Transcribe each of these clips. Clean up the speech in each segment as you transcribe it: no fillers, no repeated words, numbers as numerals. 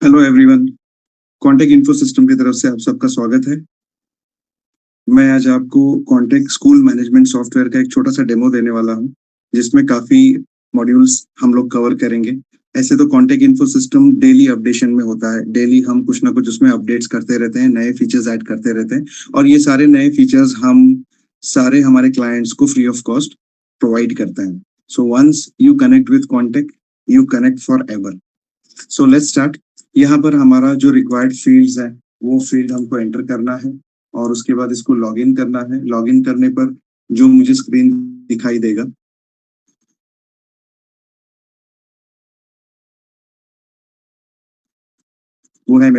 Hello everyone, contact info system की तरफ से आप सबका स्वागत है। मैं आज आपको कॉन्टेक्ट स्कूल मैनेजमेंट सॉफ्टवेयर का एक छोटा सा डेमो देने वाला हूं, जिसमें काफी मॉड्यूल्स हम लोग कवर करेंगे। ऐसे तो contact info system daily updation में होता है, डेली हम कुछ ना कुछ उसमें अपडेट्स करते रहते हैं, नए फीचर्स ऐड करते रहते हैं और ये सारे नए फीचर्स हम सारे हमारे क्लाइंट्स को फ्री ऑफ कॉस्ट प्रोवाइड करते हैं। So once you connect with contact, you connect for ever. So let's start. यहाँ पर हमारा जो रिक्वायर्ड फील्ड्स है वो फील्ड हमको एंटर करना है और उसके बाद इसको लॉगिन करना है। लॉगिन करने पर जो मुझे स्क्रीन दिखाई देगा वो है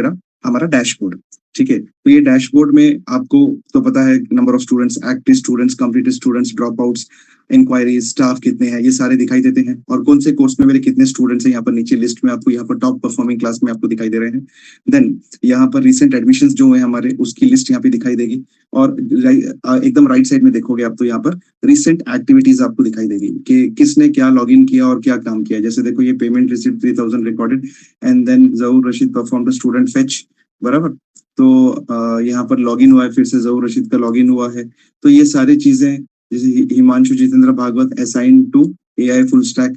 हमारा डैशबोर्ड। ठीक है, तो ये डैशबोर्ड में आपको तो पता है number of students, active students, completed students, drop outs, inquiries, staff कितने हैं, ये सारे दिखाई देते हैं और कौन से कोर्स में मेरे कितने स्टूडेंट्स हैं यहाँ पर नीचे लिस्ट में आपको यहाँ पर टॉप परफॉर्मिंग क्लास में आपको दिखाई दे रहे हैं। देन यहाँ पर रिसेंट एडमिशंस जो है हमारे, उसकी लिस्ट यहाँ पे दिखाई देगी और एकदम राइट साइड में देखोगे आप तो यहाँ पर रिसेंट एक्टिविटीज आपको दिखाई देगी कि किसने क्या लॉगिन किया और क्या काम किया। जैसे देखो ये payment receipt 3000 recorded and then Zahoor Rashid perform the student fetch, बराबर। तो यहाँ पर लॉगिन हुआ है, फिर से जहूर रशीद का लॉगिन हुआ है। तो ये सारी चीजें, जैसे Himanshu Jitendra Bhagwat assign to AI full stack,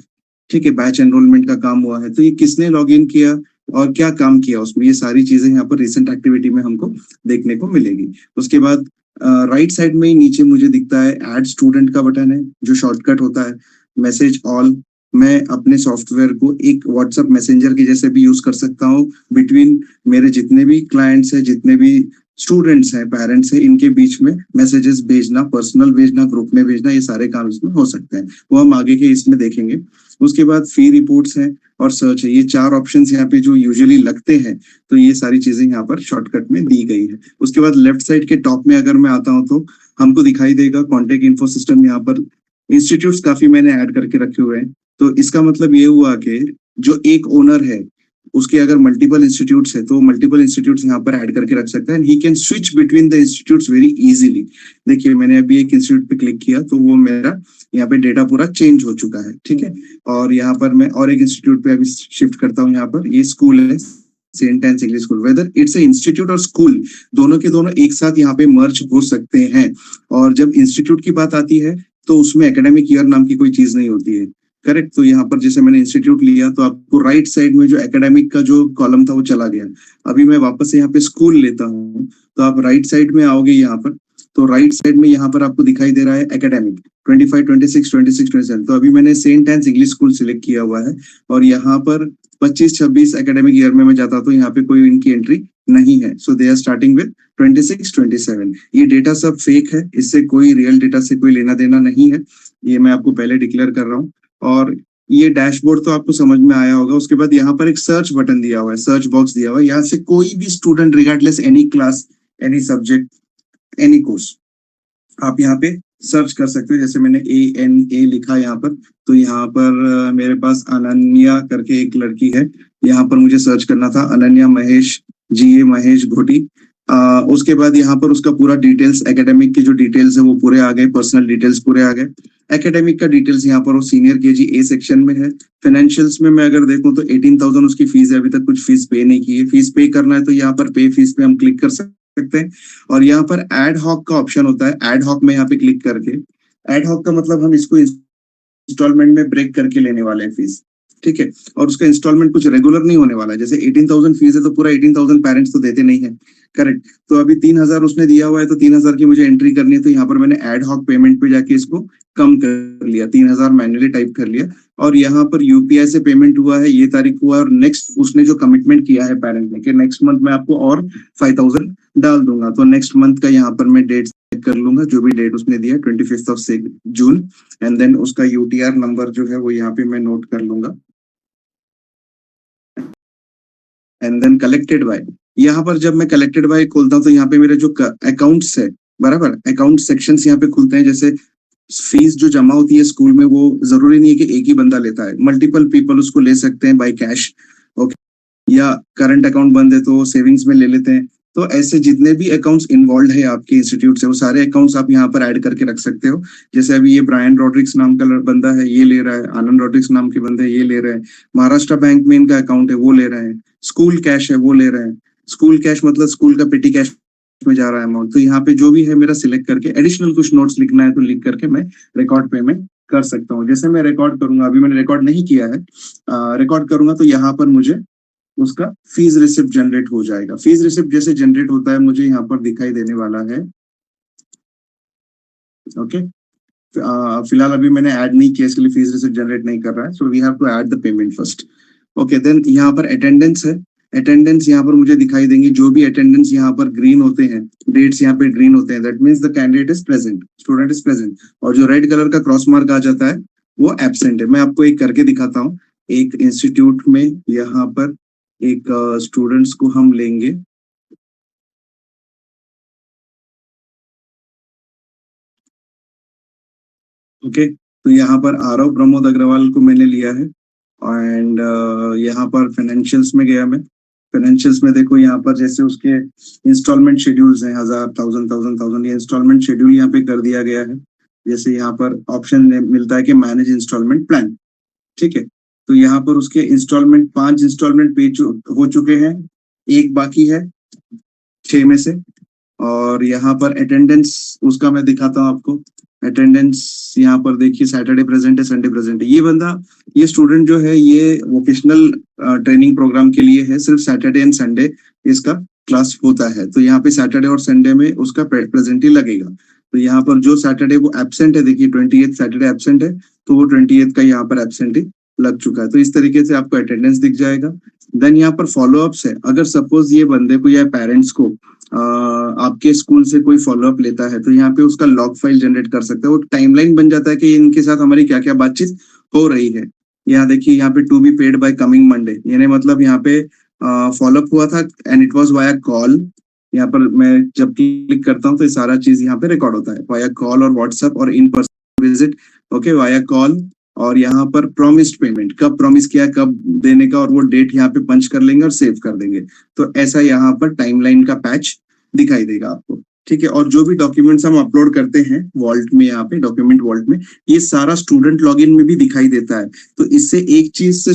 ठीक है, बैच एनरोलमेंट का काम हुआ है। तो ये किसने लॉगिन किया और क्या काम किया उसमें, ये सारी चीजें यहाँ पर रिसेंट एक्टिविटी में हमको देखने को मिलेगी। उसके बाद राइट साइड में ही नीचे मुझे दिखता है ऐड स्टूडेंट का बटन है, जो शॉर्टकट होता है मैसेज ऑल। मैं अपने सॉफ्टवेयर को एक व्हाट्सएप मैसेंजर के जैसे भी यूज कर सकता हूँ बिटवीन मेरे जितने भी क्लाइंट्स हैं, जितने भी स्टूडेंट्स हैं, पेरेंट्स हैं, इनके बीच में मैसेजेस भेजना, पर्सनल भेजना, ग्रुप में भेजना, ये सारे काम इसमें हो सकते हैं। वो हम आगे के इसमें देखेंगे। उसके बाद फी रिपोर्ट्स हैं और सर्च है, ये चार ऑप्शंस यहाँ पे जो यूजुअली लगते हैं। तो ये सारी चीजें यहाँ पर शॉर्टकट में दी गई है। उसके बाद लेफ्ट साइड के टॉप में अगर मैं आता हूँ तो हमको दिखाई देगा कॉन्टेक्ट इन्फो सिस्टम। यहाँ पर इंस्टीट्यूट्स काफी मैंने ऐड करके रखे हुए हैं। तो इसका मतलब ये हुआ कि जो एक ओनर है उसके अगर मल्टीपल इंस्टीट्यूट्स है तो मल्टीपल इंस्टीट्यूट्स यहाँ पर ऐड करके रख सकता है and he can switch between the institutes very easily. देखिए मैंने अभी एक इंस्टीट्यूट पे क्लिक किया तो वो मेरा यहाँ पे डेटा पूरा चेंज हो चुका है, ठीक है। और यहाँ पर मैं और एक इंस्टीट्यूट पे अभी शिफ्ट करता हूँ। यहाँ पर ये स्कूल है, saint and English school. Whether it's a institute और स्कूल, दोनों के दोनों एक साथ यहाँ पे मर्ज हो सकते हैं। और जब इंस्टीट्यूट की बात आती है तो उसमें एकेडमिक ईयर नाम की कोई चीज नहीं होती है, करेक्ट। तो यहाँ पर जैसे मैंने इंस्टीट्यूट लिया तो आपको राइट साइड में जो एकेडमिक का जो कॉलम था वो चला गया। अभी मैं वापस से यहाँ पे स्कूल लेता हूँ तो आप राइट साइड में आओगे यहाँ पर, तो राइट साइड में यहाँ पर आपको दिखाई दे रहा है एकेडमिक 25, 26, 26, 27। तो अभी मैंने saint and English school select किया हुआ है और यहाँ पर 25, 26 एकेडमिक ईयर में मैं जाता तो यहाँ पे कोई इनकी एंट्री नहीं है। सो दे आर स्टार्टिंग विद 26, 27। ये डेटा सब फेक है, इससे कोई रियल डेटा से कोई लेना देना नहीं है, ये मैं आपको पहले डिक्लेयर कर रहा हूँ। और ये डैशबोर्ड तो आपको समझ में आया होगा। उसके बाद यहाँ पर एक सर्च बटन दिया हुआ है, सर्च बॉक्स दिया हुआ है। यहाँ से कोई भी student regardless any class, any subject, any course, आप यहाँ पे सर्च कर सकते हो। जैसे मैंने ANA लिखा यहाँ पर, तो यहाँ पर मेरे पास अनन्या करके एक लड़की है, यहाँ पर मुझे सर्च करना था अनन्या महेश, GA महेश घोटी। उसके बाद यहाँ पर उसका पूरा डिटेल्स, एकेडमिक की जो डिटेल्स है वो पूरे आ गए, पर्सनल डिटेल्स पूरे आ गए। एकेडमिक का डिटेल्स यहाँ पर वो सीनियर KG A सेक्शन में है। फाइनेंशियल्स में मैं अगर देखूं तो 18,000 उसकी फीस है, अभी तक कुछ फीस पे नहीं की है। फीस पे करना है तो यहाँ पर पे फीस पे हम क्लिक कर सकते हैं और यहाँ पर एड हॉक का ऑप्शन होता है। एड हॉक में यहाँ पे क्लिक करके, एड हॉक का मतलब हम इसको इंस्टॉलमेंट में ब्रेक करके लेने वाले हैं फीस, ठीक है। और उसका इंस्टॉलमेंट कुछ रेगुलर नहीं होने वाला है। जैसे 18,000 फीस है तो पूरा 18,000 पेरेंट्स तो देते नहीं है, करेक्ट। तो अभी 3,000 उसने दिया हुआ है तो 3,000 की मुझे एंट्री करनी है। तो यहाँ पर मैंने एड हॉक पेमेंट पे जाके इसको कम कर लिया, 3,000 मैन्युअली टाइप कर लिया और यहाँ पर UPI से पेमेंट हुआ है, ये तारीख हुआ और नेक्स्ट उसने जो कमिटमेंट किया है पेरेंट ने कि नेक्स्ट मंथ में आपको और 5,000 डाल दूंगा। तो नेक्स्ट मंथ का यहाँ पर मैं डेट कर लूंगा, जो भी डेट उसने दिया 25 जून एंड देन उसका UTR नंबर जो है वो यहाँ पे मैं नोट कर लूंगा एंड देन कलेक्टेड बाय। यहाँ पर जब मैं कलेक्टेड बाय खोलता हूँ तो यहाँ पे मेरे जो अकाउंट्स है, बराबर, अकाउंट सेक्शंस यहाँ पे खुलते हैं। जैसे फीस जो जमा होती है स्कूल में वो जरूरी नहीं है कि एक ही बंदा लेता है, मल्टीपल पीपल उसको ले सकते हैं बाय कैश, ओके। या करंट अकाउंट बंद है तो सेविंग्स में ले लेते हैं। तो ऐसे जितने भी अकाउंट्स इन्वॉल्व है आपके इंस्टीट्यूट से, वो सारे अकाउंट्स आप यहाँ पर ऐड करके रख सकते हो। जैसे अभी ये ब्रायन रॉड्रिक्स नाम का बंदा है, ये ले रहा है, आनंद रॉड्रिक्स नाम के बंदे ये ले रहे हैं, महाराष्ट्र बैंक में इनका अकाउंट है वो ले रहे हैं, स्कूल कैश है वो ले रहे हैं। स्कूल कैश मतलब स्कूल का पेटी कैश में जा रहा है अमाउंट। तो यहाँ पे जो भी है मेरा सिलेक्ट करके एडिशनल कुछ नोट्स लिखना है तो लिख करके मैं रिकॉर्ड पेमेंट कर सकता हूँ। जैसे मैं रिकॉर्ड करूंगा, अभी मैंने रिकॉर्ड नहीं किया है, रिकॉर्ड करूंगा तो यहाँ पर मुझे उसका फीस रिसिप्ट जनरेट हो जाएगा। फीस रिसिप्ट जैसे जनरेट होता है मुझे यहाँ पर दिखाई देने वाला है। ओके, फिलहाल अभी मैंने ऐड नहीं किया इसके लिए फीस रिसिप्ट जनरेट नहीं कर रहा है, so we have to add the payment first. Okay, then यहाँ पर अटेंडेंस है। अटेंडेंस यहाँ पर मुझे दिखाई देंगे, जो भी अटेंडेंस यहाँ पर ग्रीन होते हैं, डेट्स यहाँ पे ग्रीन होते हैं, that means the candidate is present, student is present. और जो रेड कलर का क्रॉस मार्क आ जाता है वो एब्सेंट है। मैं आपको एक करके दिखाता हूँ। एक इंस्टीट्यूट में यहाँ पर एक स्टूडेंट्स को हम लेंगे। ओके, तो यहाँ पर आरव प्रमोद अग्रवाल को मैंने लिया है। एंड यहाँ पर फाइनेंशियल्स में गया मैं। फाइनेंशियल्स में देखो यहाँ पर जैसे उसके इंस्टॉलमेंट शेड्यूल्स हैं, 1000 1000 1000 1000, ये इंस्टॉलमेंट शेड्यूल यहाँ पे कर दिया गया है। जैसे यहाँ पर ऑप्शन मिलता है कि मैनेज इंस्टॉलमेंट प्लान। ठीक है, तो यहाँ पर उसके इंस्टॉलमेंट 5 इंस्टॉलमेंट पे हो चुके हैं, एक बाकी है 6 में से। और यहाँ पर अटेंडेंस उसका मैं दिखाता हूँ आपको। अटेंडेंस यहाँ पर देखिए, सैटरडे प्रेजेंट है, संडे प्रेजेंट है। ये बंदा, ये स्टूडेंट जो है ये वोकेशनल ट्रेनिंग प्रोग्राम के लिए है, सिर्फ सैटरडे एंड संडे इसका क्लास होता है। तो यहाँ पे सैटरडे और संडे में उसका प्रेजेंट ही लगेगा। तो यहाँ पर जो सैटरडे वो एब्सेंट है, देखिए 28 सैटरडे एब्सेंट है, तो वो 28 का यहाँ पर एब्सेंट ही लग चुका है। तो इस तरीके से आपको अटेंडेंस दिख जाएगा। देन यहाँ पर फॉलो अप्स है। अगर सपोज ये बंदे को या पेरेंट्स को आपके स्कूल से कोई फॉलोअप लेता है तो यहाँ पे उसका लॉग फाइल जनरेट कर सकता है। वो टाइमलाइन बन जाता है कि इनके साथ हमारी क्या क्या बातचीत हो रही है। यहाँ देखिए, यहाँ पे to be paid by coming Monday, यानी मतलब यहाँ पे फॉलोअप हुआ था and it was via call. यहाँ पर मैं जब क्लिक करता हूँ तो ये सारा चीज यहाँ पे रिकॉर्ड होता है, वाया कॉल और व्हाट्सएप और in person visit. Okay, via call. और यहाँ पर प्रॉमिस्ड पेमेंट, कब प्रॉमिस किया, कब देने का, और वो डेट यहाँ पे पंच कर लेंगे और सेव कर देंगे। तो ऐसा यहाँ पर टाइमलाइन का पैच दिखाई देगा आपको। ठीक है, और जो भी डॉक्यूमेंट्स हम अपलोड करते हैं वॉल्ट में, यहाँ पे डॉक्यूमेंट वॉल्ट में, ये सारा स्टूडेंट लॉगिन में भी दिखाई देता है। तो इससे एक चीज से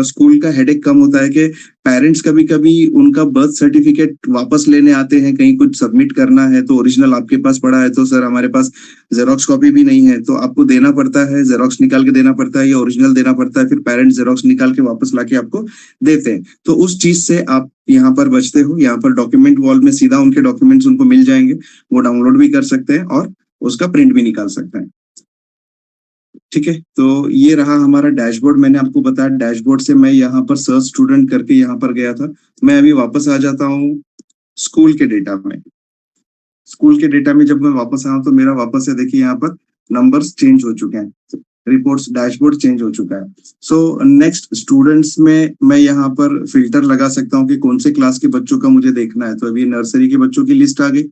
स्कूल का हेडेक कम होता है कि पेरेंट्स कभी कभी उनका बर्थ सर्टिफिकेट वापस लेने आते हैं, कहीं कुछ सबमिट करना है तो ओरिजिनल आपके पास पड़ा है तो सर हमारे पास जेरोक्स कॉपी भी नहीं है, तो आपको देना पड़ता है, जेरोक्स निकाल के देना पड़ता है या ओरिजिनल देना पड़ता है, फिर पेरेंट्स जेरोक्स निकाल के वापस लाके आपको देते हैं। तो उस चीज से आप यहाँ पर बचते हो। यहाँ पर डॉक्यूमेंट वॉल में सीधा उनके डॉक्यूमेंट्स उनको मिल जाएंगे, वो डाउनलोड भी कर सकते हैं और उसका प्रिंट भी निकाल सकते हैं। ठीक है, तो ये रहा हमारा डैशबोर्ड। मैंने आपको बताया डैशबोर्ड से मैं यहाँ पर सर्च स्टूडेंट करके यहाँ पर गया था। मैं अभी वापस आ जाता हूँ स्कूल के डेटा में। स्कूल के डेटा में जब मैं वापस आया तो मेरा वापस से देखिए यहाँ पर नंबर्स चेंज हो चुके हैं, रिपोर्ट्स डैशबोर्ड चेंज हो चुका है। सो नेक्स्ट स्टूडेंट्स में मैं यहाँ पर फिल्टर लगा सकता हूँ कि कौन से क्लास के बच्चों का मुझे देखना है। तो अभी नर्सरी के बच्चों की लिस्ट आ गई।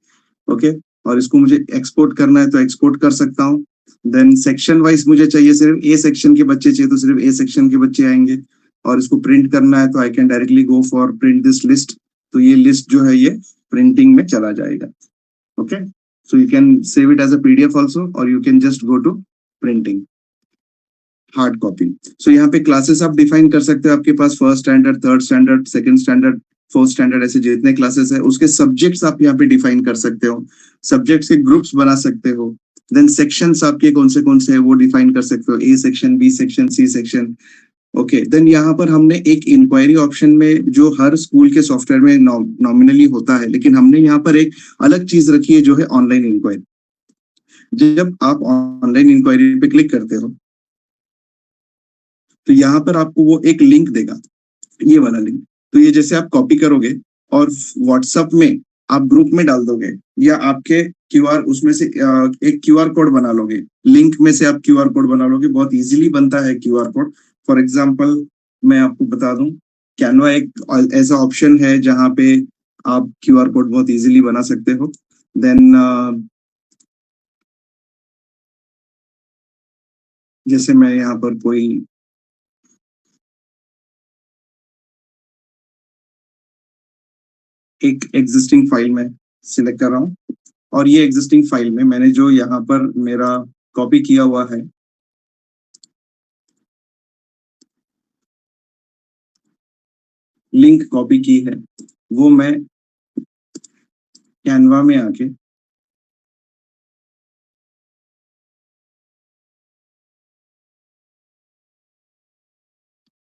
ओके, और इसको मुझे एक्सपोर्ट करना है तो एक्सपोर्ट कर सकता हूँ। देन सेक्शन वाइज मुझे चाहिए, सिर्फ ए सेक्शन के बच्चे चाहिए तो सिर्फ ए सेक्शन के बच्चे आएंगे। और इसको प्रिंट करना है तो I can directly go for print this list. तो ये लिस्ट जो है ये प्रिंटिंग में चला जाएगा। Okay, so you can save it as a PDF also, or you can just go to printing hard copy. So यहाँ पे क्लासेस आप डिफाइन कर सकते हो, आपके पास first standard, third standard, second standard, fourth standard, ऐसे जितने क्लासेस है उसके सब्जेक्ट्स आप यहाँ पे डिफाइन कर सकते हो। सब्जेक्ट्स के ग्रुप्स बना सकते हो। देन सेक्शंस आपके कौन से है वो डिफाइन कर सकते हो, A section, B section, C section. Okay, then यहाँ पर हमने एक इंक्वायरी ऑप्शन में, जो हर स्कूल के सॉफ्टवेयर में नॉमिनली होता है, लेकिन हमने यहाँ पर एक अलग चीज रखी है जो है ऑनलाइन इंक्वायरी। जब आप ऑनलाइन इंक्वायरी पे क्लिक करते हो तो यहाँ पर आपको वो एक लिंक देगा, ये वाला लिंक। तो ये जैसे आप कॉपी करोगे और व्हाट्सएप में आप ग्रुप में डाल दोगे, या आपके क्यूआर उसमें से एक क्यूआर कोड बना लोगे, लिंक में से आप क्यूआर कोड बना लोगे। बहुत इजीली बनता है क्यूआर कोड। फॉर एग्जांपल मैं आपको बता दूं, कैनवा एक ऐसा ऑप्शन है जहां पे आप क्यूआर कोड बहुत इजीली बना सकते हो। देन जैसे मैं यहाँ पर कोई एक एग्जिस्टिंग फाइल में सिलेक्ट कर रहा हूँ, और ये एग्जिस्टिंग फाइल में मैंने जो यहाँ पर मेरा कॉपी किया हुआ है, लिंक कॉपी की है, वो मैं कैनवा में आके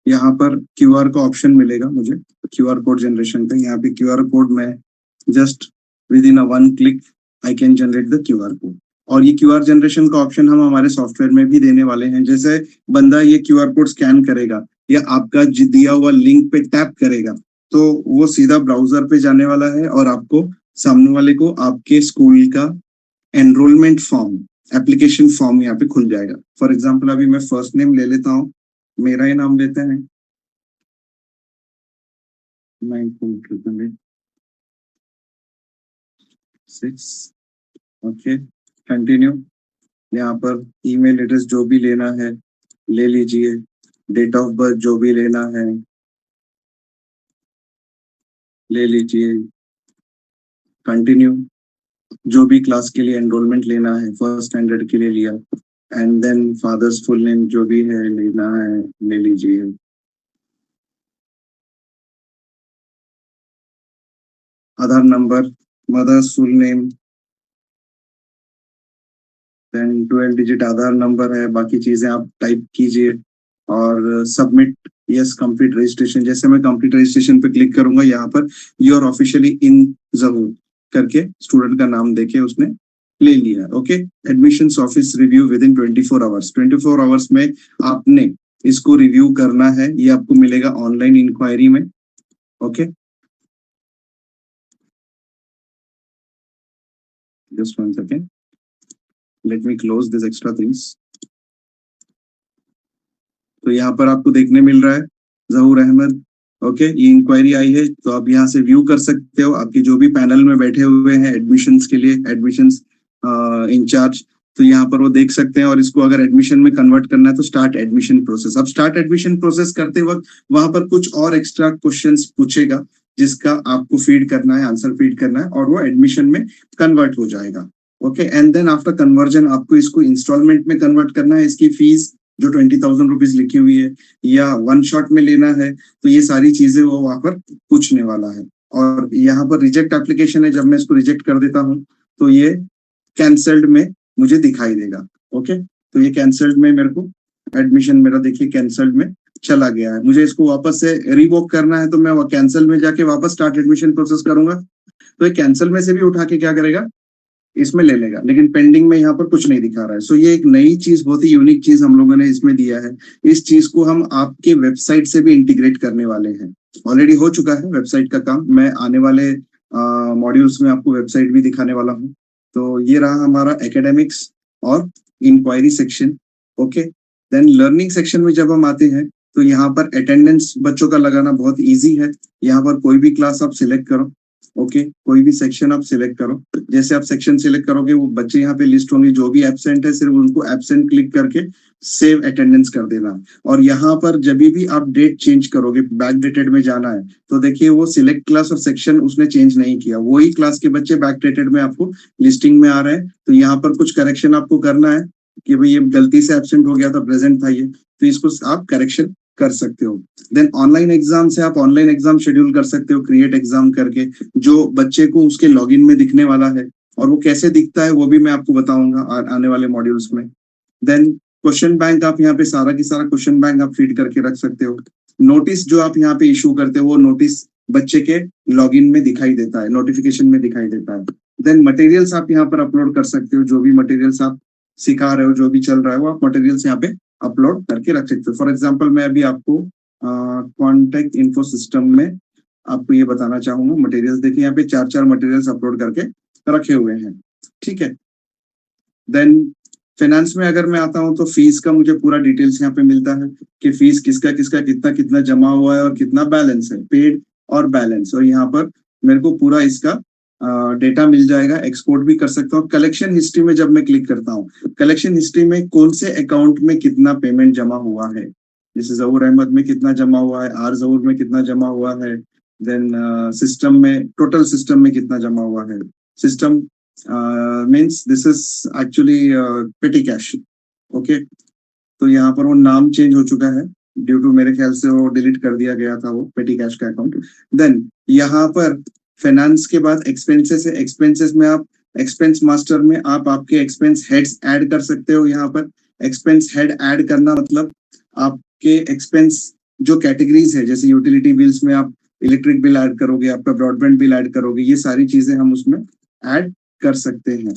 यहाँ पर क्यूआर का ऑप्शन मिलेगा मुझे, क्यूआर कोड जनरेशन का। यहाँ पे क्यूआर कोड में just with in a one click I can generate the QR code. और ये क्यूआर जनरेशन का ऑप्शन हम हमारे सॉफ्टवेयर में भी देने वाले हैं। जैसे बंदा ये क्यूआर कोड स्कैन करेगा या आपका दिया हुआ लिंक पे टैप करेगा, तो वो सीधा ब्राउजर पे जाने वाला है और आपको सामने वाले को आपके स्कूल का एनरोलमेंट फॉर्म, एप्लीकेशन फॉर्म यहाँ पे खुल जाएगा। फॉर एग्जाम्पल अभी मैं फर्स्ट नेम ले लेता हूँ, मेरा ही नाम लेते हैं, 9.6, ओके, कंटिन्यू। यहाँ पर ईमेल एड्रेस जो भी लेना है ले लीजिए, डेट ऑफ बर्थ जो भी लेना है ले लीजिए, कंटिन्यू। जो भी क्लास के लिए एनरोलमेंट लेना है, फर्स्ट स्टैंडर्ड के लिए लिया, and then father's full name जो भी है लेना है ले लीजिए। Aadhaar number, mother's full name, then 12 digit Aadhaar number है, बाकी चीजें आप टाइप कीजिए और सबमिट यस कंप्लीट रजिस्ट्रेशन। जैसे मैं कंप्लीट रजिस्ट्रेशन पे क्लिक करूंगा, यहाँ पर यू आर ऑफिशियली इन जहूर करके स्टूडेंट का नाम देके उसने ले लिया। Okay, admissions office review with in 24 hours. 24 hours में आपने इसको रिव्यू करना है, ये आपको मिलेगा ऑनलाइन इंक्वायरी में। Okay, just one second, let me close this extra things. तो यहाँ पर आपको देखने मिल रहा है जहूर अहमद। ओके, ये इंक्वायरी आई है, तो आप यहाँ से व्यू कर सकते हो आपकी जो भी पैनल में बैठे हुए हैं एडमिशंस के लिए, एडमिशंस इंचार्ज, तो यहाँ पर वो देख सकते हैं। और इसको अगर एडमिशन में कन्वर्ट करना है तो स्टार्ट एडमिशन प्रोसेस। अब स्टार्ट एडमिशन प्रोसेस करते वक्त वहां पर कुछ और एक्स्ट्रा क्वेश्चंस पूछेगा जिसका आपको फीड करना है, आंसर फीड करना है, और वो एडमिशन में कन्वर्ट हो जाएगा। Okay, and then after conversion आपको इसको इंस्टॉलमेंट में कन्वर्ट करना है। इसकी फीस जो 20,000 रुपीज लिखी हुई है या वन शॉट में लेना है, तो ये सारी चीजें वो वहां पर पूछने वाला है। और यहाँ पर रिजेक्ट एप्लीकेशन है, जब मैं इसको रिजेक्ट कर देता हूँ तो ये कैंसल्ड में मुझे दिखाई देगा। ओके, तो ये कैंसल्ड में मेरे को एडमिशन मेरा देखिए कैंसल्ड में चला गया है। मुझे इसको वापस से रिवोक करना है तो मैं कैंसल में जाके वापस स्टार्ट एडमिशन प्रोसेस करूंगा, तो ये कैंसल में से भी उठा के क्या करेगा, इसमें ले लेगा, लेकिन पेंडिंग में यहाँ पर कुछ नहीं दिखा रहा है। सो ये एक नई चीज, बहुत ही यूनिक चीज हम लोगों ने इसमें दिया है। इस चीज को हम आपके वेबसाइट से भी इंटीग्रेट करने वाले हैं। ऑलरेडी हो चुका है वेबसाइट का काम, मैं आने वाले मॉड्यूल्स में आपको वेबसाइट भी दिखाने वाला हूँ। तो ये रहा हमारा एकेडमिक्स और inquiry section. Okay, then learning section में जब हम आते हैं तो यहाँ पर अटेंडेंस बच्चों का लगाना बहुत ईजी है। यहाँ पर कोई भी क्लास आप सिलेक्ट करो, ओके, कोई भी सेक्शन आप सिलेक्ट करो। जैसे आप सेक्शन सिलेक्ट करोगे वो बच्चे यहाँ पे लिस्ट होंगे, जो भी एब्सेंट है सिर्फ उनको एब्सेंट क्लिक करके सेव अटेंडेंस कर देना। और यहाँ पर जब भी आप डेट चेंज करोगे, बैक डेटेड में जाना है, तो देखिए वो सिलेक्ट क्लास और सेक्शन उसने चेंज नहीं किया, वही क्लास के बच्चे बैक डेटेड में आपको लिस्टिंग में आ रहे हैं। तो यहाँ पर कुछ करेक्शन आपको करना है कि भाई ये गलती से एब्सेंट हो गया था, प्रेजेंट था ये, तो इसको आप करेक्शन कर सकते हो। देन ऑनलाइन एग्जाम से आप ऑनलाइन एग्जाम शेड्यूल कर सकते हो क्रिएट एग्जाम करके, जो बच्चे को उसके लॉगिन में दिखने वाला है, और वो कैसे दिखता है वो भी मैं आपको बताऊंगा आने वाले मॉड्यूल्स में। देन क्वेश्चन बैंक, आप यहाँ पे सारा की सारा क्वेश्चन बैंक आप फीड करके रख सकते हो। नोटिस जो आप यहाँ पे इशू करते हो वो नोटिस बच्चे के लॉगिन में दिखाई देता है, नोटिफिकेशन में दिखाई देता है। देन मटेरियल्स आप यहाँ पर अपलोड कर सकते हो, जो भी मटेरियल्स आप सिखा रहे हो, जो भी चल रहा है वो आप मटेरियल्स यहाँ पे अपलोड करके रख सकते हो। फॉर एग्जाम्पल मैं अभी आपको कॉन्टेक्ट इन्फो सिस्टम में आपको ये बताना चाहूंगा मटेरियल्स। देखिए यहाँ पे 4 मटेरियल्स अपलोड करके रखे हुए हैं, ठीक है। देन फाइनेंस में अगर मैं आता हूँ तो फीस का मुझे पूरा डिटेल्स यहाँ पे मिलता है कि फीस किसका किसका कितना कितना जमा हुआ है और कितना बैलेंस है, पेड और बैलेंस। और यहाँ पर मेरे को पूरा इसका डेटा मिल जाएगा, एक्सपोर्ट भी कर सकता हूँ। कलेक्शन हिस्ट्री में जब मैं क्लिक करता हूँ, कलेक्शन हिस्ट्री में कौन से अकाउंट में कितना पेमेंट जमा हुआ है, जैसे जहूर अहमद में कितना जमा हुआ है, आर जहूर में कितना जमा हुआ है, देन सिस्टम में, टोटल सिस्टम में कितना जमा हुआ है, system means this is actually पेटी कैश। ओके, तो यहाँ पर वो नाम चेंज हो चुका है ड्यू टू, मेरे ख्याल से वो डिलीट कर दिया गया था वो पेटी कैश का अकाउंट। देन यहाँ पर फाइनेंस के बाद एक्सपेंसेस है, एक्सपेंसेस में आप एक्सपेंस मास्टर में आप आपके एक्सपेंस हेड्स ऐड कर सकते हो। यहाँ पर एक्सपेंस हेड ऐड करना मतलब आपके एक्सपेंस जो कैटेगरीज है, जैसे यूटिलिटी बिल्स में आप इलेक्ट्रिक बिल ऐड करोगे, आपका ब्रॉडबैंड बिल ऐड करोगे, ये सारी चीजें हम उसमें ऐड कर सकते हैं।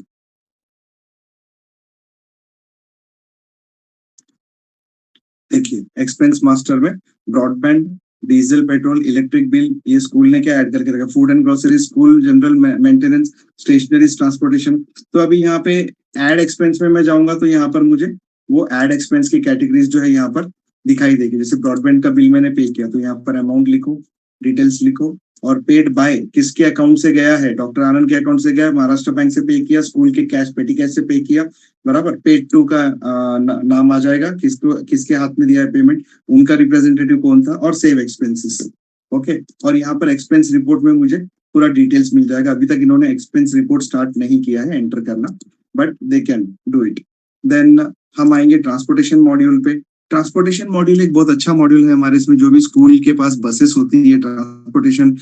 देखिए एक्सपेंस मास्टर में broadband, diesel, petrol, electric bill, ये स्कूल ने क्या ऐड करके रखा, food and grocery, school general maintenance, stationery, transportation. तो अभी यहाँ पे ऐड एक्सपेंस में मैं जाऊंगा तो यहाँ पर मुझे वो ऐड एक्सपेंस की कैटेगरीज जो है यहाँ पर दिखाई देगी। जैसे ब्रॉडबैंड का बिल मैंने पे किया तो यहाँ पर अमाउंट लिखो, डिटेल्स लिखो, और पेड बाय किसके अकाउंट से गया है, डॉक्टर आनंद के अकाउंट से गया, महाराष्ट्र बैंक से पे किया, स्कूल के कैश पेटी कैश से पे किया, बराबर। पेड टू का नाम आ जाएगा, किसको किसके हाथ में दिया है पेमेंट, उनका रिप्रेजेंटेटिव कौन था, और सेव एक्सपेंसेस। ओके, और यहाँ पर एक्सपेंस रिपोर्ट में मुझे पूरा डिटेल्स मिल जाएगा। अभी तक इन्होंने एक्सपेंस रिपोर्ट स्टार्ट नहीं किया है एंटर करना, but they can do it. Then हम आएंगे ट्रांसपोर्टेशन मॉड्यूल पे। ट्रांसपोर्टेशन मॉड्यूल एक बहुत अच्छा मॉड्यूल है हमारे, इसमें जो भी स्कूल के पास बसेस होती है, ट्रांसपोर्टेशन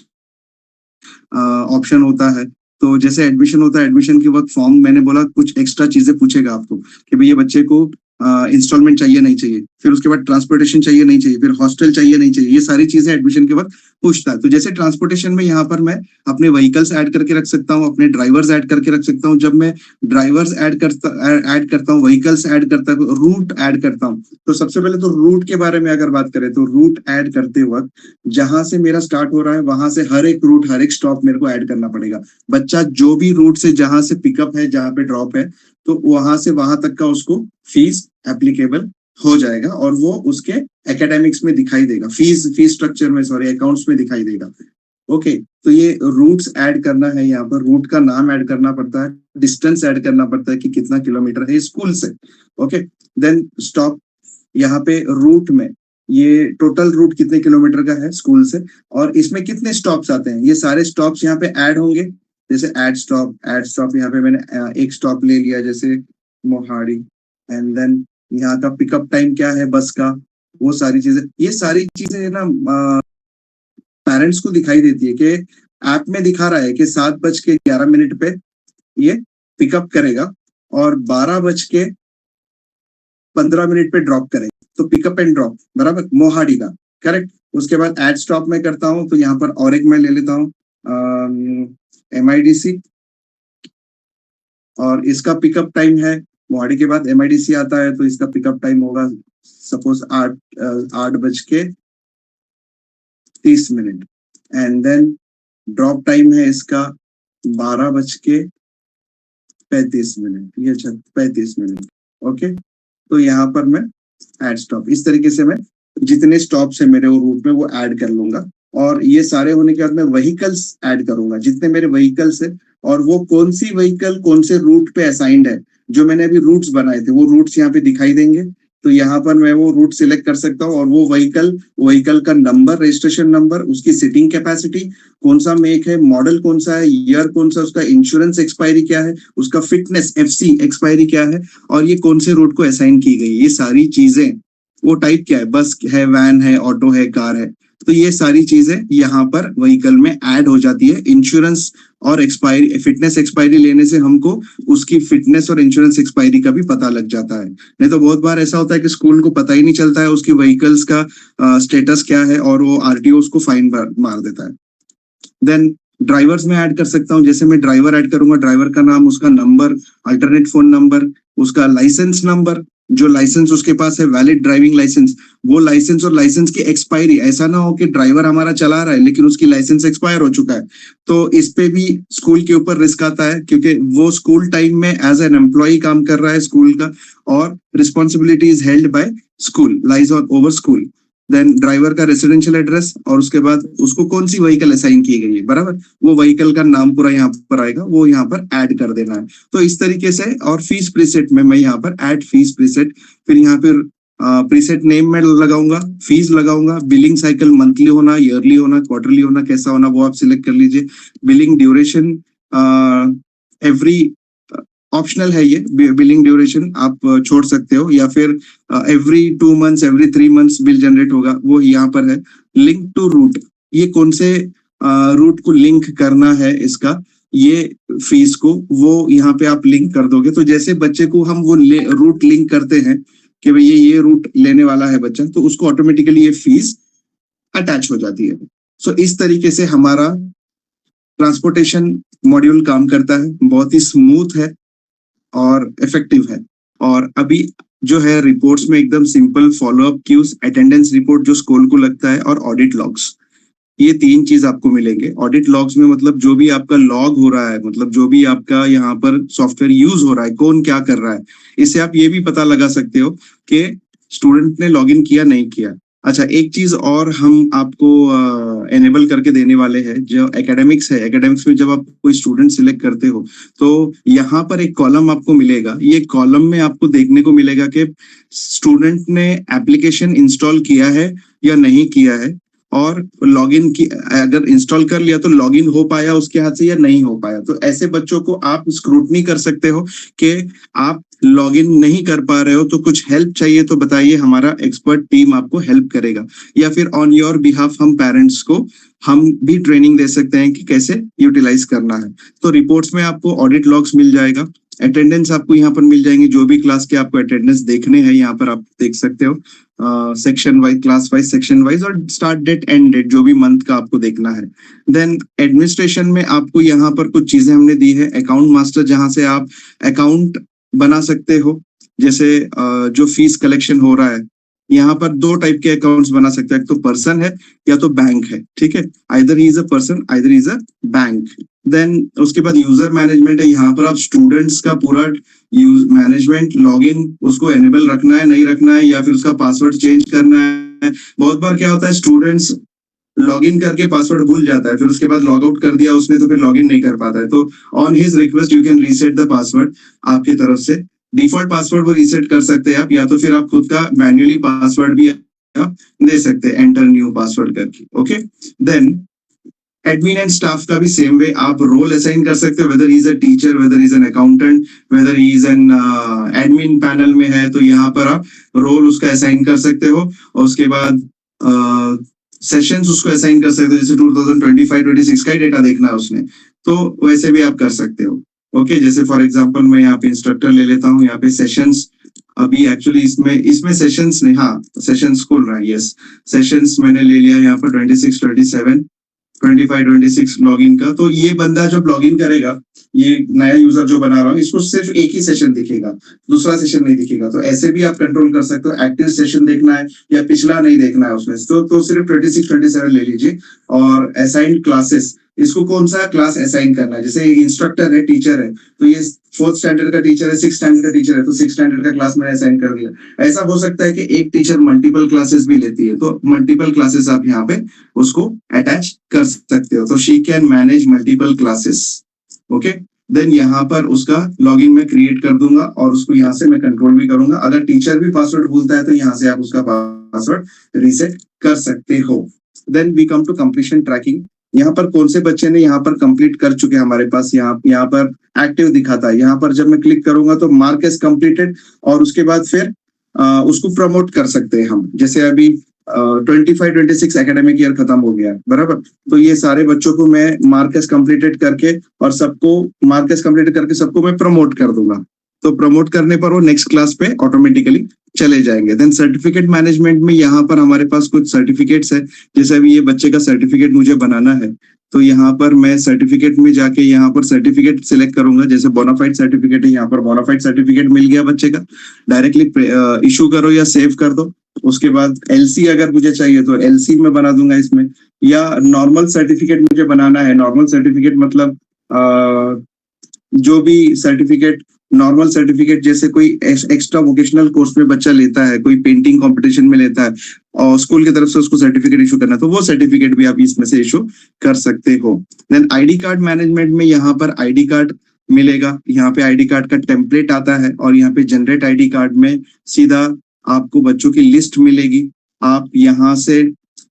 ऑप्शन होता है। तो जैसे एडमिशन होता है, एडमिशन के वक्त फॉर्म, मैंने बोला कुछ एक्स्ट्रा चीजें पूछेगा आपको कि भैया बच्चे को इंस्टॉलमेंट चाहिए नहीं चाहिए, फिर उसके बाद ट्रांसपोर्टेशन चाहिए नहीं चाहिए, फिर हॉस्टल चाहिए नहीं चाहिए, ये सारी चीजें एडमिशन के वक्त पूछता है। तो जैसे ट्रांसपोर्टेशन में यहाँ पर मैं अपने व्हीकल्स ऐड करके रख सकता हूँ, अपने ड्राइवर्स ऐड करके रख सकता हूँ। जब मैं ड्राइवर्स ऐड करता हूँ, व्हीकल्स ऐड करता हूँ, रूट ऐड करता हूँ, तो सबसे पहले तो रूट के बारे में अगर बात करें तो रूट ऐड करते वक्त जहां से मेरा स्टार्ट हो रहा है वहां से हर एक रूट, हर एक स्टॉप मेरे को ऐड करना पड़ेगा। बच्चा जो भी रूट से, जहां से पिकअप है, जहां पे ड्रॉप है, तो वहां से वहां तक का उसको फीस एप्लीकेबल हो जाएगा और वो उसके एकेडमिक्स में दिखाई देगा, फीस स्ट्रक्चर में, सॉरी अकाउंट्स में दिखाई देगा। ओके, तो ये रूट्स ऐड करना है, यहाँ पर रूट का नाम ऐड करना पड़ता है, डिस्टेंस ऐड करना पड़ता है कि कितना किलोमीटर है स्कूल से। ओके, देन स्टॉप, यहाँ पे रूट में ये टोटल रूट कितने किलोमीटर का है स्कूल से, और इसमें कितने स्टॉप्स आते हैं, ये सारे स्टॉप्स यहाँ पे ऐड होंगे। जैसे ऐड स्टॉप यहाँ पे मैंने एक स्टॉप ले लिया, जैसे मोहाड़ी, एंड देन यहाँ का पिकअप टाइम क्या है बस का, वो सारी चीजें, ये सारी चीजें ना पेरेंट्स को दिखाई देती है कि ऐप में दिखा रहा है कि 7:11 पे ये पिकअप करेगा और 12:15 पे ड्रॉप करेगा। तो पिकअप एंड ड्रॉप बराबर मोहाड़ी का, करेक्ट। उसके बाद एड स्टॉप में करता हूँ तो यहाँ पर और एक मैं ले लेता हूँ MIDC, और इसका पिकअप टाइम है, मोहाड़ी के बाद MIDC आता है तो इसका पिकअप टाइम होगा suppose 8:30, and then drop time है इसका 12:35, ये 35 मिनट। ओके, तो यहाँ पर मैं ऐड स्टॉप, इस तरीके से मैं जितने स्टॉप्स है मेरे वो रूट में वो ऐड कर लूंगा। और ये सारे होने के बाद मैं व्हीकल्स ऐड करूंगा, जितने मेरे व्हीकल्स है और वो कौन सी व्हीकल कौन से रूट पे असाइंड है। जो मैंने अभी रूट्स बनाए थे वो रूट्स यहाँ पे दिखाई देंगे, तो यहाँ पर मैं वो रूट सिलेक्ट कर सकता हूँ, और वो व्हीकल का नंबर, रजिस्ट्रेशन नंबर, उसकी सीटिंग कैपेसिटी, कौन सा मेक है, मॉडल कौन सा है, ईयर कौन सा, उसका इंश्योरेंस एक्सपायरी क्या है, उसका फिटनेस FC एक्सपायरी क्या है, और ये कौन से रूट को असाइन की गई, ये सारी चीजें, वो टाइप क्या है, बस है, वैन है, ऑटो है, कार है, तो ये सारी चीजें यहाँ पर व्हीकल में ऐड हो जाती है। इंश्योरेंस और एक्सपायरी, फिटनेस एक्सपायरी लेने से हमको उसकी फिटनेस और इंश्योरेंस एक्सपायरी का भी पता लग जाता है। नहीं तो बहुत बार ऐसा होता है कि स्कूल को पता ही नहीं चलता है उसकी व्हीकल्स का स्टेटस क्या है, और वो RTO उसको फाइन मार देता है। देन ड्राइवर्स में ऐड कर सकता हूँ, जैसे मैं ड्राइवर ऐड करूंगा, ड्राइवर का नाम, उसका नंबर, अल्टरनेट फोन नंबर, उसका लाइसेंस नंबर, जो लाइसेंस उसके पास है, वैलिड ड्राइविंग लाइसेंस, वो लाइसेंस और लाइसेंस की एक्सपायरी। ऐसा ना हो कि ड्राइवर हमारा चला रहा है लेकिन उसकी लाइसेंस एक्सपायर हो चुका है, तो इस पे भी स्कूल के ऊपर रिस्क आता है, क्योंकि वो स्कूल टाइम में एज एन एम्प्लॉय काम कर रहा है स्कूल का, और responsibility is held by school, lies on over school. Then driver का रेसिडेंशियल एड्रेस, और उसके बाद उसको कौन सी व्हीकल असाइन की गई है, बराबर, वो व्हीकल का नाम पूरा यहाँ पर आएगा, वो यहाँ पर ऐड कर देना है। तो इस तरीके से, और फीस प्रीसेट में मैं यहाँ पर ऐड फीस प्रीसेट, फिर यहाँ पर प्रीसेट नेम में लगाऊंगा, फीस लगाऊंगा, बिलिंग साइकिल मंथली होना, ईयरली होना, क्वार्टरली होना, कैसा होना वो आप सिलेक्ट कर लीजिए। बिलिंग ड्यूरेशन एवरी ऑप्शनल है, ये बिलिंग ड्यूरेशन आप छोड़ सकते हो, या फिर every 2 months, every 3 months bill generate होगा, वो यहाँ पर है। लिंक टू रूट, ये कौन से रूट को लिंक करना है इसका, ये फीस को वो यहाँ पे आप लिंक कर दोगे। तो जैसे बच्चे को हम वो रूट लिंक करते हैं कि भाई ये रूट लेने वाला है बच्चा, तो उसको ऑटोमेटिकली ये फीस अटैच हो जाती है। सो इस तरीके से हमारा ट्रांसपोर्टेशन मॉड्यूल काम करता है, बहुत ही स्मूथ है और इफेक्टिव है। और अभी जो है रिपोर्ट्स में एकदम simple follow up queues, attendance report जो स्कूल को लगता है, और ऑडिट लॉग्स, ये 3 चीज आपको मिलेंगे। ऑडिट लॉग्स में मतलब जो भी आपका लॉग हो रहा है, मतलब जो भी आपका यहाँ पर सॉफ्टवेयर यूज हो रहा है, कौन क्या कर रहा है, इससे आप ये भी पता लगा सकते हो कि स्टूडेंट ने लॉगिन किया नहीं किया। अच्छा, एक चीज और हम आपको एनेबल करके देने वाले हैं, जो एकेडमिक्स है। एकेडमिक्स में जब आप कोई स्टूडेंट सिलेक्ट करते हो तो यहाँ पर एक कॉलम आपको मिलेगा। ये कॉलम में आपको देखने को मिलेगा कि स्टूडेंट ने एप्लीकेशन इंस्टॉल किया है या नहीं किया है, और लॉगिन की अगर इंस्टॉल कर लिया तो लॉगिन हो पाया उसके हाथ से या नहीं हो पाया। तो ऐसे बच्चों को आप स्क्रूटनी कर सकते हो कि आप लॉगिन नहीं कर पा रहे हो, तो कुछ हेल्प चाहिए तो बताइए, हमारा एक्सपर्ट टीम आपको हेल्प करेगा। या फिर ऑन योर बिहाफ हम पेरेंट्स को हम भी ट्रेनिंग दे सकते हैं कि कैसे यूटिलाइज करना है। तो रिपोर्ट्स में आपको ऑडिट लॉग्स मिल जाएगा, अटेंडेंस आपको यहाँ पर मिल जाएंगे, जो भी क्लास के आपको अटेंडेंस देखने हैं यहाँ पर आप देख सकते हो, section wise, class wise, section wise, और स्टार्ट डेट, एंड डेट, जो भी मंथ का आपको देखना है। देन एडमिनिस्ट्रेशन में आपको यहाँ पर कुछ चीजें हमने दी है। अकाउंट मास्टर, जहां से आप अकाउंट बना सकते हो, जैसे जो फीस कलेक्शन हो रहा है, यहाँ पर 2 टाइप के अकाउंट्स बना सकते हैं, एक तो पर्सन है या तो बैंक है, ठीक है। Either he is a person, either is a bank. Then उसके बाद यूजर मैनेजमेंट है, यहाँ पर आप स्टूडेंट्स का पूरा मैनेजमेंट, लॉगिन, उसको एनेबल रखना है नहीं रखना है, या फिर उसका पासवर्ड चेंज करना है। बहुत बार क्या होता है, स्टूडेंट्स लॉगिन करके पासवर्ड भूल जाता है, फिर उसके बाद लॉग आउट कर दिया उसने तो फिर लॉगिन नहीं कर पाता है। तो on his request you can reset the password, आपकी तरफ से डिफॉल्ट पासवर्ड वो रीसेट कर सकते हैं आप, या तो फिर आप खुद का मैन्युअली पासवर्ड भी आप दे सकते हैं, एंटर न्यू पासवर्ड करके। Okay, then admin and staff का भी सेम वे आप रोल असाइन कर सकते हो, whether is a teacher, whether is an accountant, whether is an admin panel में है, तो यहाँ पर आप रोल उसका असाइन कर सकते हो। और उसके बाद सेशंस उसको असाइन कर सकते हो, जैसे 2025-26 का ही डेटा देखना है उसने, तो वैसे भी आप कर सकते हो। ओके, जैसे फॉर एग्जांपल मैं यहाँ पे इंस्ट्रक्टर ले लेता हूँ, यहाँ पे सेशंस, अभी एक्चुअली इसमें सेशंस नहीं, हाँ सेशंस खुल रहा है, यस सेशंस मैंने ले लिया यहाँ पर 26-27 25-26 लॉगिन का। तो ये बंदा जब लॉगिन करेगा, ये नया यूजर जो बना रहा हूँ, इसको सिर्फ एक ही सेशन दिखेगा, दूसरा सेशन नहीं दिखेगा। तो ऐसे भी आप कंट्रोल कर सकते हो, एक्टिव सेशन देखना है या पिछला नहीं देखना है उसमें, तो सिर्फ 26-27 ले लीजिए। और असाइंड क्लासेस, इसको कौन सा क्लास असाइन करना है, जैसे इंस्ट्रक्टर है, टीचर है, तो ये 4th स्टैंडर्ड का टीचर है, 6th स्टैंडर्ड का टीचर है, तो 6th स्टैंडर्ड का क्लास मैंने असाइन कर दिया। ऐसा हो सकता है कि एक टीचर मल्टीपल क्लासेस भी लेती है, तो मल्टीपल क्लासेस आप यहाँ पे उसको अटैच कर सकते हो, तो she can manage multiple classes. Okay, then यहाँ पर उसका लॉगिन मैं क्रिएट कर दूंगा और उसको यहाँ से मैं कंट्रोल भी करूंगा। अगर टीचर भी पासवर्ड भूलता है तो यहाँ से आप उसका पासवर्ड रीसेट कर सकते हो। Then we come to completion tracking. यहाँ पर कौन से बच्चे ने यहाँ पर कंप्लीट कर चुके हैं हमारे पास, यहाँ पर एक्टिव दिखाता है। यहाँ पर जब मैं क्लिक करूंगा तो मार्क एज कंप्लीटेड, और उसके बाद फिर उसको प्रमोट कर सकते हैं हम। जैसे अभी 25-26 एकेडमिक ईयर खत्म हो गया, बराबर, तो ये सारे बच्चों को मैं मार्क एज कंप्लीटेड करके और सबको मार्क एज कंप्लीटेड करके सबको मैं प्रमोट कर दूंगा। तो प्रमोट करने पर वो नेक्स्ट क्लास पे ऑटोमेटिकली चले जाएंगे। देन सर्टिफिकेट मैनेजमेंट में यहाँ पर हमारे पास कुछ सर्टिफिकेट्स है, जैसे अभी ये बच्चे का सर्टिफिकेट मुझे बनाना है, तो यहाँ पर मैं सर्टिफिकेट में जाके यहाँ पर सर्टिफिकेट सिलेक्ट करूंगा। जैसे बोनाफाइड सर्टिफिकेट है, यहाँ पर बोनाफाइड सर्टिफिकेट मिल गया बच्चे का, डायरेक्टली इशू करो या सेव कर दो। उसके बाद एलसी अगर मुझे चाहिए तो एलसी में बना दूंगा इसमें, या नॉर्मल सर्टिफिकेट मुझे बनाना है। नॉर्मल सर्टिफिकेट मतलब जो भी सर्टिफिकेट, नॉर्मल सर्टिफिकेट जैसे कोई एक्स्ट्रा वोकेशनल कोर्स में बच्चा लेता है, कोई पेंटिंग कंपटीशन में लेता है और स्कूल की तरफ से उसको सर्टिफिकेट इशू करना है, तो वो सर्टिफिकेट भी आप इसमें से इशू कर सकते हो। देन आईडी कार्ड मैनेजमेंट में यहाँ पर आईडी कार्ड मिलेगा, यहाँ पे आईडी कार्ड का टेम्पलेट आता है और यहाँ पे जनरेट आईडी कार्ड में सीधा आपको बच्चों की लिस्ट मिलेगी। आप यहाँ से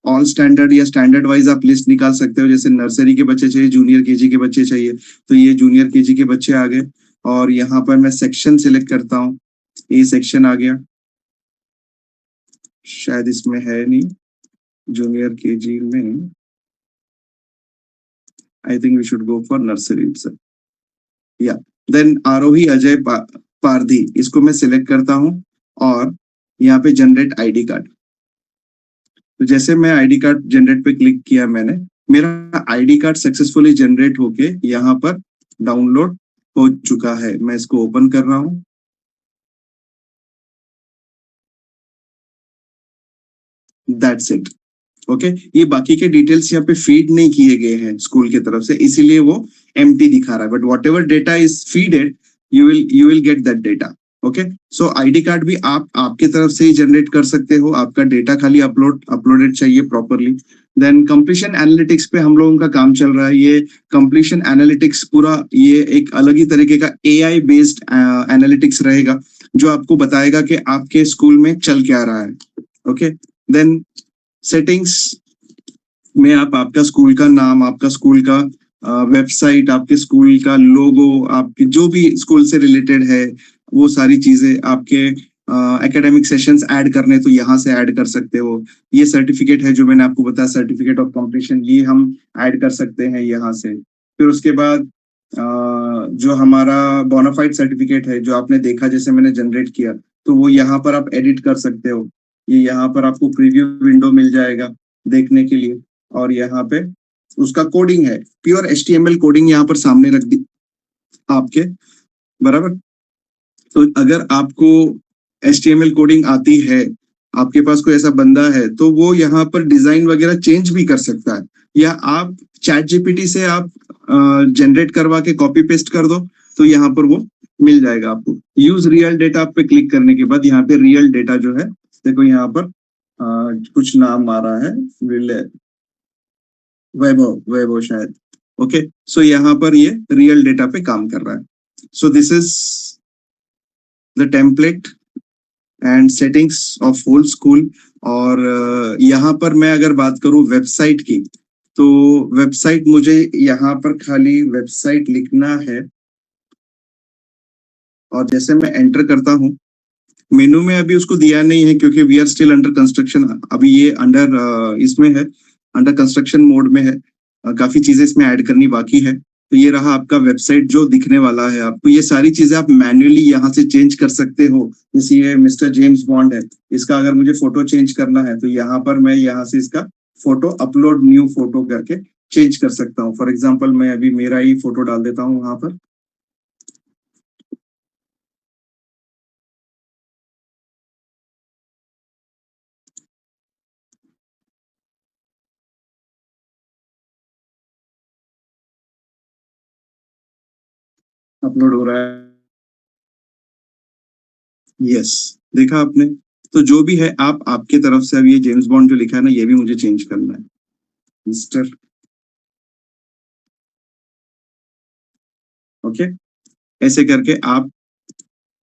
ऑल स्टैंडर्ड या स्टैंडर्ड वाइज आप लिस्ट निकाल सकते हो, जैसे नर्सरी के बच्चे चाहिए, जूनियर केजी के बच्चे चाहिए, तो ये जूनियर केजी के बच्चे आ गए। और यहाँ पर मैं सेक्शन सिलेक्ट करता हूँ, ए सेक्शन आ गया, शायद इसमें है नहीं, जूनियर केजी में I think we should go for nursery itself, या देन आरोही अजय पारधी, इसको मैं सिलेक्ट करता हूँ और यहाँ पे जनरेट आईडी कार्ड। तो जैसे मैं आईडी कार्ड जनरेट पे क्लिक किया मैंने, मेरा आईडी कार्ड सक्सेसफुली जनरेट होके यहाँ पर डाउनलोड हो चुका है। मैं इसको ओपन कर रहा हूँ। That's it. ओके, ये बाकी के डिटेल्स यहाँ पे फीड नहीं किए गए हैं स्कूल की तरफ से, इसीलिए वो एम्प्टी दिखा रहा है, but what ever data is feeded you will get that data. Okay, so ID card भी आप आपके तरफ से ही जनरेट कर सकते हो, आपका डेटा खाली अपलोडेड चाहिए प्रॉपरली। देन कंप्लीशन एनालिटिक्स पे हम लोगों का काम चल रहा है। ये कंप्लीशन एनालिटिक्स पूरा ये एक अलग ही तरीके का एआई बेस्ड एनालिटिक्स रहेगा, जो आपको बताएगा कि आपके स्कूल में चल क्या रहा है। ओके, देन सेटिंग्स में आप आपका स्कूल का नाम, आपका स्कूल का वेबसाइट, आपके स्कूल का लोगो, आपके जो भी स्कूल से रिलेटेड है वो सारी चीजें, आपके एकेडमिक सेशंस ऐड करने तो यहाँ से ऐड कर सकते हो। ये सर्टिफिकेट है जो मैंने आपको बताया, सर्टिफिकेट ऑफ कंप्लीशन, ये हम ऐड कर सकते हैं यहाँ से। फिर उसके बाद जो हमारा बोनाफाइड सर्टिफिकेट है जो आपने देखा, जैसे मैंने जनरेट किया, तो वो यहाँ पर आप एडिट कर सकते हो। ये यहाँ पर आपको प्रीव्यू विंडो मिल जाएगा देखने के लिए, और यहाँ पे उसका कोडिंग है, प्योर HTML कोडिंग यहाँ पर सामने रख दी आपके, बराबर। तो अगर आपको HTML कोडिंग आती है, आपके पास कोई ऐसा बंदा है, तो वो यहाँ पर डिजाइन वगैरह चेंज भी कर सकता है, या आप चैट जीपीटी से आप जनरेट करवा के कॉपी पेस्ट कर दो तो यहाँ पर वो मिल जाएगा आपको। यूज रियल डेटा पे क्लिक करने के बाद यहाँ पे रियल डेटा जो है, देखो यहाँ पर कुछ नाम आ रहा है, वैभव शायद। ओके, सो यहाँ पर ये रियल डेटा पे काम कर रहा है। So this is the template and settings of whole school. और यहाँ पर मैं अगर बात करूं वेबसाइट की, तो वेबसाइट मुझे यहाँ पर खाली वेबसाइट लिखना है, और जैसे मैं एंटर करता हूं, मेनू में अभी उसको दिया नहीं है क्योंकि we are still under construction, अभी ये अंडर इसमें है, अंडर कंस्ट्रक्शन मोड में है, काफी चीजें इसमें ऐड करनी बाकी है। तो ये रहा आपका वेबसाइट जो दिखने वाला है आपको। ये सारी चीजें आप मैन्युअली यहाँ से चेंज कर सकते हो। जैसे ये मिस्टर जेम्स बॉन्ड है, इसका अगर मुझे फोटो चेंज करना है तो यहाँ पर मैं यहाँ से इसका फोटो अपलोड न्यू फोटो करके चेंज कर सकता हूँ। फॉर एग्जाम्पल मैं अभी मेरा ही फोटो डाल देता हूँ वहां पर। अपलोड हो रहा है, यस, देखा आपने। तो जो भी है आप आपके तरफ से, अब ये जेम्स बॉन्ड जो लिखा है ना, ये भी मुझे चेंज करना है, मिस्टर। ओके, ऐसे करके आप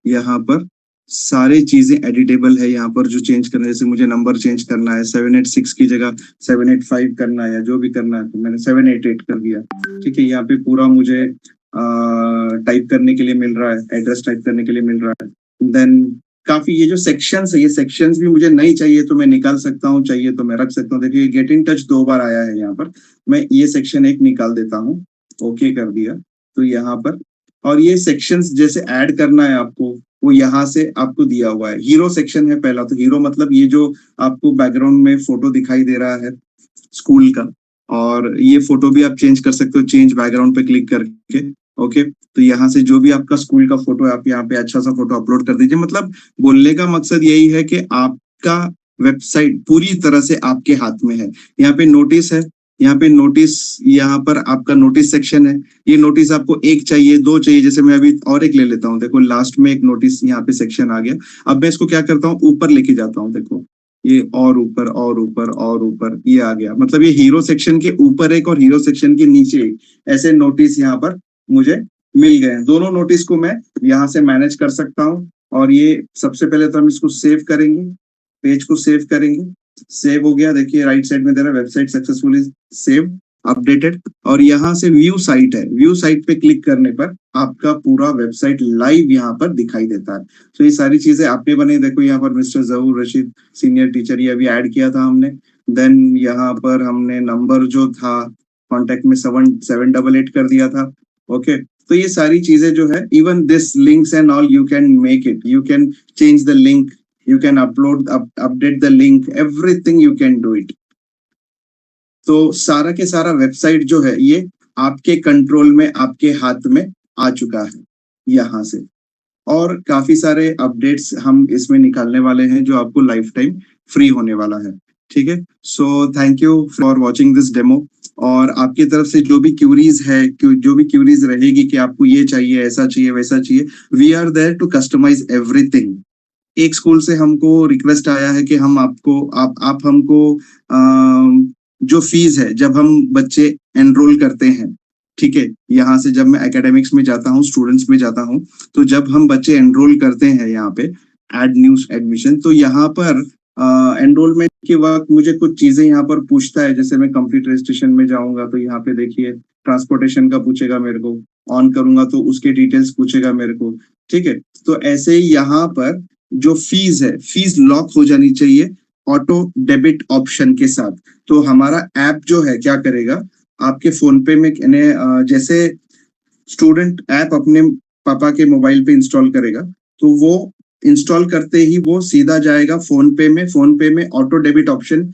यहाँ पर सारी चीजें एडिटेबल है। यहाँ पर जो चेंज करना है, जैसे मुझे नंबर चेंज करना है, 786 की जगह 785 करना है, या जो भी करना है, तो मैंने 788 कर दिया। ठीक है, यहाँ पे पूरा मुझे टाइप करने के लिए मिल रहा है, एड्रेस टाइप करने के लिए मिल रहा है। देन काफी ये जो सेक्शंस है, ये सेक्शंस भी मुझे नहीं चाहिए तो मैं निकाल सकता हूँ, चाहिए तो मैं रख सकता हूँ। देखिए गेट इन टच 2 बार आया है यहाँ पर, मैं ये सेक्शन एक निकाल देता हूँ, ओके कर दिया। तो यहाँ पर, और ये सेक्शंस जैसे ऐड करना है आपको, वो यहाँ से आपको दिया हुआ है। हीरो सेक्शन है पहला, तो हीरो मतलब ये जो आपको बैकग्राउंड में फोटो दिखाई दे रहा है स्कूल का, और ये फोटो भी आप चेंज कर सकते हो चेंज बैकग्राउंड पे क्लिक करके। ओके, तो यहाँ से जो भी आपका स्कूल का फोटो है, आप यहाँ पे अच्छा सा फोटो अपलोड कर दीजिए। मतलब बोलने का मकसद यही है कि आपका वेबसाइट पूरी तरह से आपके हाथ में है। यहाँ पे नोटिस है, यहाँ पे नोटिस, यहाँ पर आपका नोटिस सेक्शन है। ये नोटिस आपको एक चाहिए, 2 चाहिए, जैसे मैं अभी और एक ले लेता हूँ। देखो लास्ट में एक नोटिस यहाँ पे सेक्शन आ गया। अब मैं इसको क्या करता हूँ, ऊपर लेके जाता हूँ। देखो ये और ऊपर और ऊपर और ऊपर ये आ गया। मतलब ये हीरो सेक्शन के ऊपर एक और हीरो सेक्शन के नीचे एक, ऐसे नोटिस यहाँ पर मुझे मिल गए। दोनों नोटिस को मैं यहाँ से मैनेज कर सकता हूँ। और ये सबसे पहले तो हम इसको सेव करेंगे, पेज को सेव करेंगे। सेव हो गया, देखिए राइट साइड में दे रहा है वेबसाइट सक्सेसफुली सेव अपडेटेड। और यहाँ से व्यू साइट है, व्यू साइट पे क्लिक करने पर आपका पूरा वेबसाइट लाइव यहाँ पर दिखाई देता है। तो ये सारी चीजें आपने बनाई, देखो यहाँ पर मिस्टर जहूर रशीद सीनियर टीचर, ये अभी ऐड किया था हमने। देन यहाँ पर हमने नंबर जो था कॉन्टेक्ट में 788 कर दिया था। ओके, तो ये सारी चीजें जो है, even this links and all you can make it, you can change the link, you can update the link, everything you can do it। तो सारा के सारा वेबसाइट जो है ये आपके कंट्रोल में, आपके हाथ में आ चुका है यहाँ से। और काफी सारे अपडेट्स हम इसमें निकालने वाले हैं जो आपको लाइफ टाइम फ्री होने वाला है। ठीक है, so thank you for watching this demo. और आपकी तरफ से जो भी क्यूरीज है, जो भी क्यूरीज रहेगी कि आपको ये चाहिए, ऐसा चाहिए, वैसा चाहिए, we are there to customise everything. एक स्कूल से हमको रिक्वेस्ट आया है कि हम आपको आप हमको जो फीस है जब हम बच्चे एनरोल करते हैं, ठीक है, यहाँ से जब मैं एकेडमिक्स में जाता हूँ, स्टूडेंट्स में जाता हूँ, तो जब हम बच्चे एनरोल करते हैं यहाँ पे एड न्यूज एडमिशन, तो यहाँ पर एनरोलमेंट के वक्त मुझे कुछ चीजें यहाँ पर पूछता है। जैसे मैं कंप्लीट रजिस्ट्रेशन में जाऊंगा तो यहाँ पे देखिए ट्रांसपोर्टेशन का पूछेगा मेरे को, ऑन करूंगा तो उसके डिटेल्स पूछेगा मेरे को। ठीक है, तो ऐसे ही यहाँ पर जो फीस है, फीस लॉक हो जानी चाहिए ऑटो डेबिट ऑप्शन के साथ। तो हमारा ऐप जो है क्या करेगा, आपके फोन पे में जैसे स्टूडेंट ऐप अपने पापा के मोबाइल पे इंस्टॉल करेगा, तो वो इंस्टॉल करते ही वो सीधा जाएगा फोन पे में ऑटो डेबिट ऑप्शन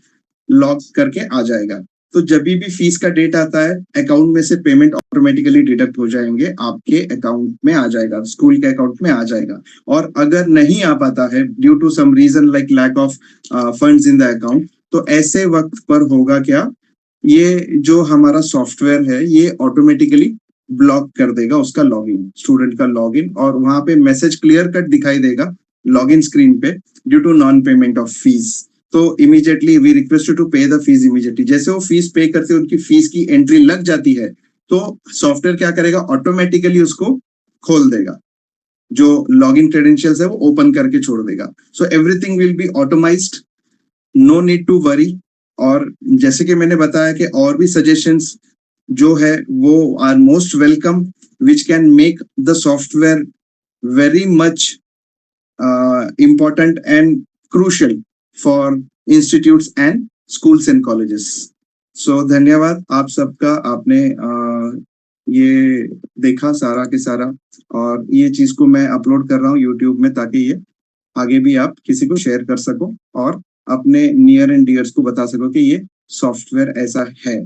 लॉक करके आ जाएगा। तो जब भी फीस का डेट आता है, अकाउंट में से पेमेंट ऑटोमेटिकली डिडक्ट हो जाएंगे, आपके अकाउंट में आ जाएगा, स्कूल के अकाउंट में आ जाएगा। और अगर नहीं आ पाता है due to some reason like lack of funds in the account, तो ऐसे वक्त पर होगा क्या, ये जो हमारा सॉफ्टवेयर है ये ऑटोमेटिकली ब्लॉक कर देगा उसका लॉगिन, स्टूडेंट का लॉगिन, और वहां पे मैसेज क्लियर कट दिखाई देगा लॉगिन स्क्रीन पे, due to non payment of fees. तो immediately we request you to pay the fees immediately. जैसे वो फीस पे करते हैं, उनकी फीस की एंट्री लग जाती है, तो सॉफ्टवेयर क्या करेगा, ऑटोमेटिकली उसको खोल देगा, जो लॉगिन क्रेडेंशियल्स है वो ओपन करके छोड़ देगा। So everything will be automised, no need to worry. और जैसे कि मैंने बताया कि और भी सजेशंस जो है वो are most welcome, which can make the software very much important and crucial for institutes and schools and colleges। so धन्यवाद आप सबका, आपने ये देखा सारा के सारा, और ये चीज को मैं अपलोड कर रहा हूँ यूट्यूब में ताकि ये आगे भी आप किसी को शेयर कर सको और अपने नियर एंड डियर्स को बता सको कि ये सॉफ्टवेयर ऐसा है।